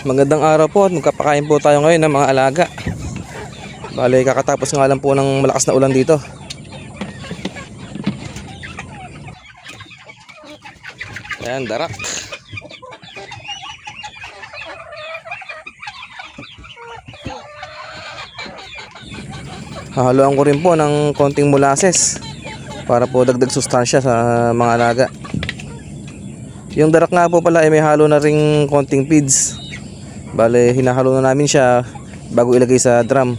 Magandang araw po at magkapakain po tayo ngayon ng mga alaga. Bale, kakatapos nga lang po ng malakas na ulan dito. Ayan, darak. Hahaluan ko rin po ng konting molasses para po dagdag sustansya sa mga alaga. Yung darak nga po pala ay may halo na ring konting feeds. Bale, hinahalo na namin siya bago ilagay sa drum.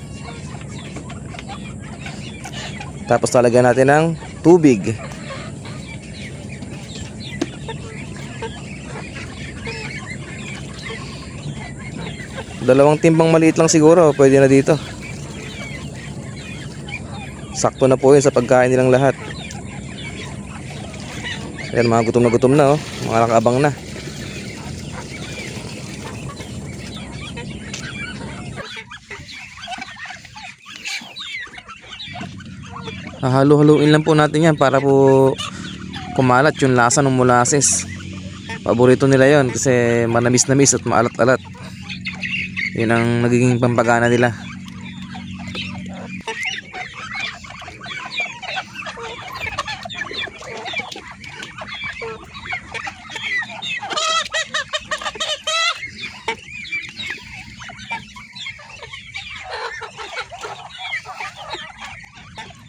Tapos talagyan natin ng tubig. Dalawang timbang maliit lang siguro, pwede na dito. Sakto na po yun sa pagkain nilang lahat. Ayan, mga gutom na oh. Mga nakaabang na. Halo-haluin lang po natin yan para po kumalat yung lasa ng molasses. Paborito nila yon kasi manamis-namis at maalat-alat. Yun ang nagiging pampagana nila.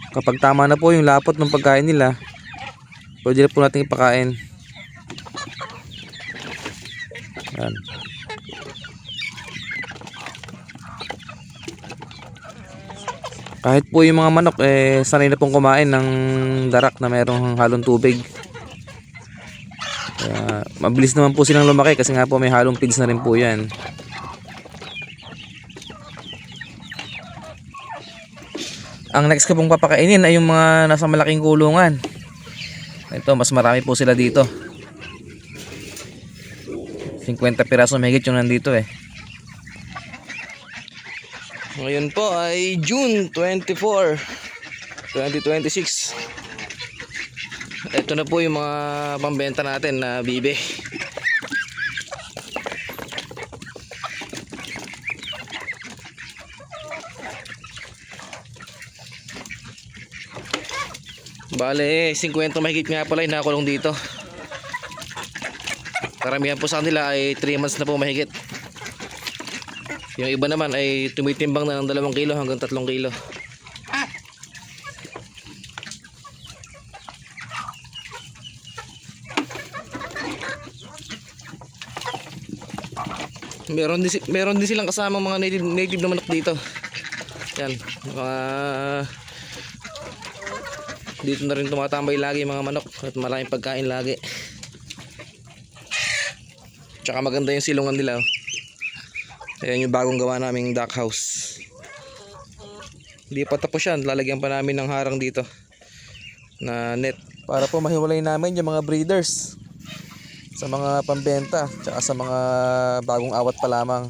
Kapag tama na po yung lapot ng pagkain nila, pwede na po natin ipakain. Yan. Kahit po yung mga manok sanay na pong kumain ng darak na mayroong halong tubig. Kaya, mabilis naman po silang lumaki kasi nga po may halong feeds na rin po yan. Ang next ko pong papakainin ay yung mga nasa malaking kulungan. Ito, mas marami po sila dito. 50 piraso mahigit yung nandito eh. Ngayon po ay June 24, 2026. Ito na po yung mga pambenta natin na bibe. Bale, 50 mahigit nga pala yung nakulong dito. Karamihan po sa kanila ay 3 months na po mahigit. Yung iba naman ay tumitimbang na ng 2 kilo hanggang 3 kilo. Meron din silang kasama mga native na manok dito. Yan, dito na rin tumatambay lagi mga manok at malaking pagkain lagi. Tsaka maganda yung silungan nila oh. Ayan yung bagong gawa naming duck house. Hindi pa tapos yan, lalagyan pa namin ng harang dito na net para po mahiwalay namin yung mga breeders sa mga pambenta tsaka sa mga bagong awat pa lamang.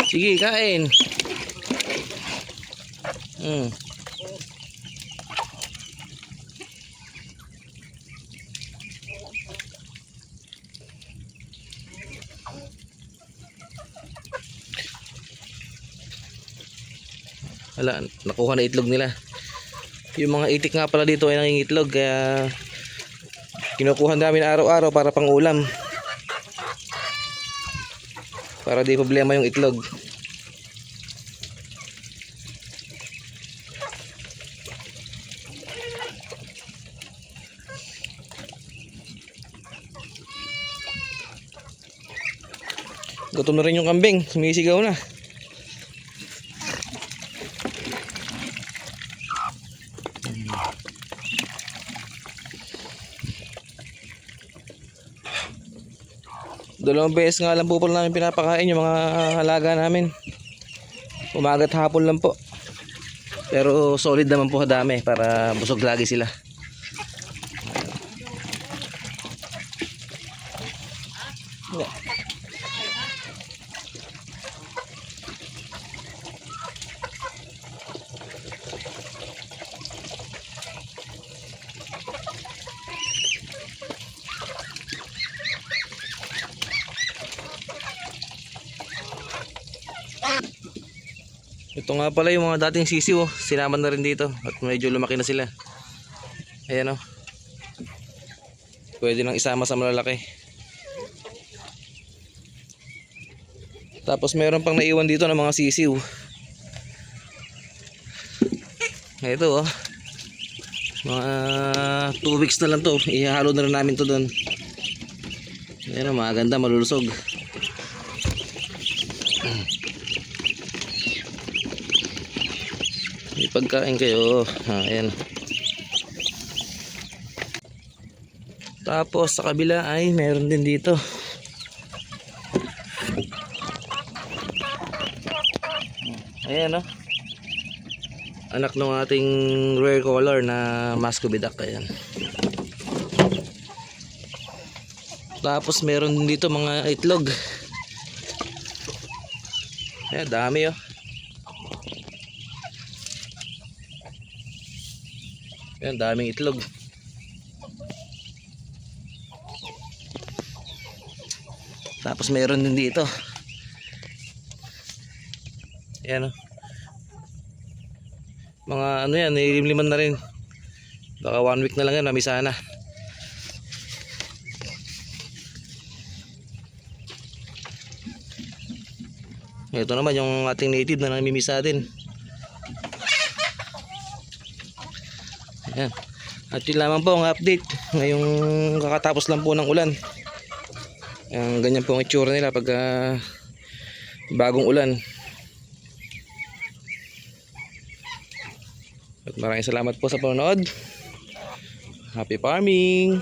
Sige, kain. Wala, nakuha na itlog nila. Yung mga itik nga pala dito ay nangingitlog kaya kinukuha namin araw-araw para pang ulam. Para di problema yung itlog. Gutom na rin yung kambing, sumisigaw na. Dalawang beses nga lang po pala namin pinapakain yung mga halaga namin. Umaga at hapon lang po. Pero solid naman po dami para busog lagi sila. Ito nga pala yung mga dating sisiw, oh. Sinama na rin dito at medyo lumaki na sila. Ayan, oh. Pwede nang isama sa malalaki. Tapos meron pang naiwan dito ng mga sisiw. Ito, oh. Mga 2 weeks na lang to. Ihahalo na rin namin to doon. Ayan, oh, maganda, malulusog. May pagkain kayo. Ayan. Tapos sa kabila ay meron din dito. Ayan, oh. Anak ng ating rare color na Muscovy duck. Ayan. Tapos meron din dito mga itlog. Ayan, dami, oh. Ayan, daming itlog. Tapos meron din dito. Ayan, oh. Mga ano yan, nilimliman na rin. Baka 1 week na lang yan, mamisa na. Ito naman yung ating native na namimisa din. Ayan. At yun lamang po ang update. Ngayong kakatapos lang po ng ulan. Ang ganyan po ang itsura nila pag bagong ulan. At maraming salamat po sa panonood. Happy farming!